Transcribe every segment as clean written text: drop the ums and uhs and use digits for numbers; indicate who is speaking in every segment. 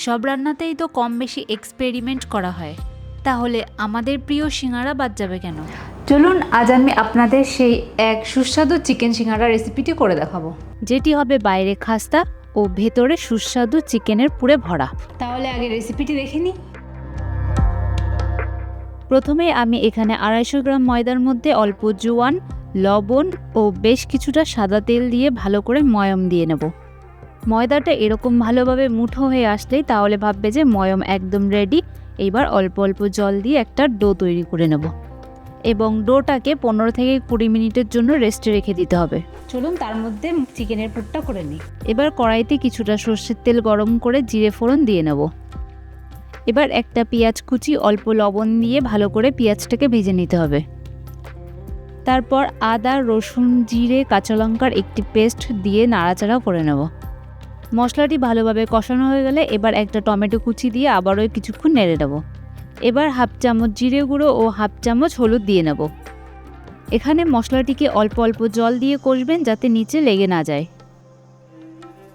Speaker 1: সব রান্নাতেই তো কম বেশি এক্সপেরিমেন্ট করা হয়, তাহলে আমাদের প্রিয় সিঙ্গারা বাদ যাবে কেন? চলুন আজ আমি আপনাদের সেই এক সুস্বাদু চিকেন সিঙ্গারা রেসিপিটি করে দেখাবো, যেটি হবে বাইরে খাস্তা ও ভেতরে সুস্বাদু চিকেনের পুরে ভরা। তাহলে আগে রেসিপিটি দেখে নিই। প্রথমে আমি এখানে 250 গ্রাম ময়দার মধ্যে অল্প জোয়ান, লবণ ও বেশ কিছুটা সাদা তেল দিয়ে ভালো করে ময়ম দিয়ে নেব। ময়দাটা এরকম ভালোভাবে মুঠো হয়ে আসলেই তাহলে ভাববে যে ময়ম একদম রেডি। এইবার অল্প অল্প জল দিয়ে একটা ডো তৈরি করে নেব এবং ডোটাকে 15 থেকে 20 মিনিটের জন্য রেস্টে রেখে দিতে হবে। চলুন তার মধ্যে চিকেনের পুরটা করে নিই। এবার কড়াইতে কিছুটা সর্ষের তেল গরম করে জিরে ফোড়ন দিয়ে নেব। এবার একটা পেঁয়াজ কুচি অল্প লবণ দিয়ে ভালো করে পেঁয়াজটাকে ভেজে নিতে হবে। তারপর আদা, রসুন, জিরে, কাঁচা লঙ্কার একটি পেস্ট দিয়ে নাড়াচাড়া করে নেব। মশলাটি ভালোভাবে কষানো হয়ে গেলে এবার একটা টমেটো কুচি দিয়ে আবারও কিছুক্ষণ নেড়ে নেব। এবার হাফ চামচ জিরে গুঁড়ো ও হাফ চামচ হলুদ দিয়ে নেব। এখানে মশলাটিকে অল্প অল্প জল দিয়ে কষবেন যাতে নিচে লেগে না যায়।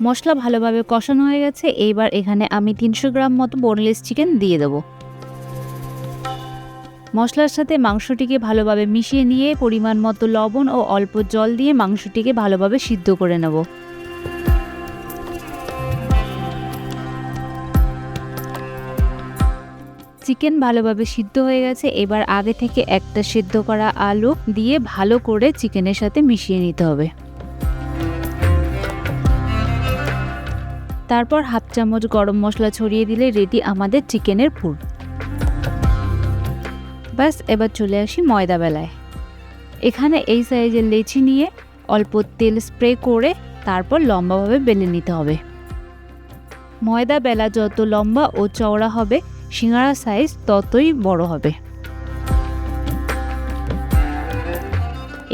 Speaker 1: মশলা ভালোভাবে কষানো হয়ে গেছে। এইবার এখানে আমি 300 গ্রাম মতো বোনলেস চিকেন দিয়ে দেব। মশলার সাথে মাংসটিকে ভালোভাবে মিশিয়ে নিয়ে পরিমাণ মতো লবণ ও অল্প জল দিয়ে মাংসটিকে ভালোভাবে সিদ্ধ করে নেব। চিকেন ভালোভাবে সিদ্ধ হয়ে গেছে। এবার আগে থেকে একটা সিদ্ধ করা আলু দিয়ে ভালো করে চিকেনের সাথে মিশিয়ে নিতে হবে। তারপর হাফ চামচ গরম মশলা ছড়িয়ে দিলে রেডি আমাদের চিকেনের পুর। ব্যাস, এবার চলে আসি ময়দা বেলায়। এখানে এই সাইজের লেচি নিয়ে অল্প তেল স্প্রে করে তারপর লম্বাভাবে বেলে নিতে হবে। ময়দা বেলা যত লম্বা ও চওড়া হবে সিঙ্গারার সাইজ ততই বড় হবে।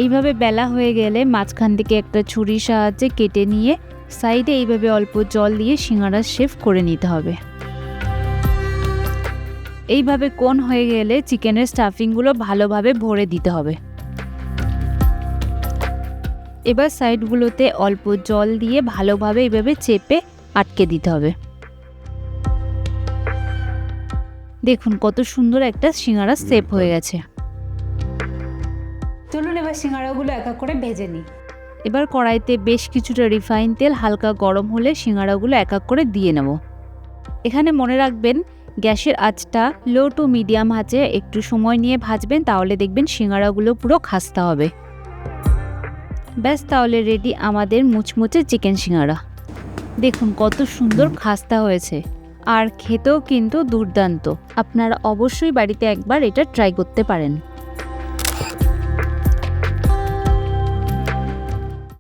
Speaker 1: এইভাবে বেলা হয়ে গেলে মাঝখান থেকে একটা ছুরির সাহায্যে কেটে নিয়ে সাইডে এইভাবে অল্প জল দিয়ে সিঙ্গারার শেপ করে নিতে হবে। এইভাবে কোণ হয়ে গেলে চিকেনের স্টাফিংগুলো ভালোভাবে ভরে দিতে হবে। এবার সাইডগুলোতে অল্প জল দিয়ে ভালোভাবে এইভাবে চেপে আটকে দিতে হবে। দেখুন কত সুন্দর একটা সিঙ্গারা শেপ হয়ে গেছে। চলুন এবার সিঙ্গারাগুলো এক এক করে ভেজে নিই। এবার কড়াইতে বেশ কিছুটা রিফাইন তেল হালকা গরম হলে সিঙ্গারাগুলো এক এক করে দিয়ে নেব। এখানে মনে রাখবেন গ্যাসের আঁচটা লো টু মিডিয়াম আঁচে একটু সময় নিয়ে ভাজবেন, তাহলে দেখবেন সিঙ্গারাগুলো পুরো খাস্তা হবে। ব্যাস, তাহলে রেডি আমাদের মুচমুচে চিকেন সিঙ্গারা। দেখুন কত সুন্দর খাস্তা হয়েছে আর খেতেও কিন্তু দুর্দান্ত। আপনারা অবশ্যই বাড়িতে একবার এটা ট্রাই করতে পারেন।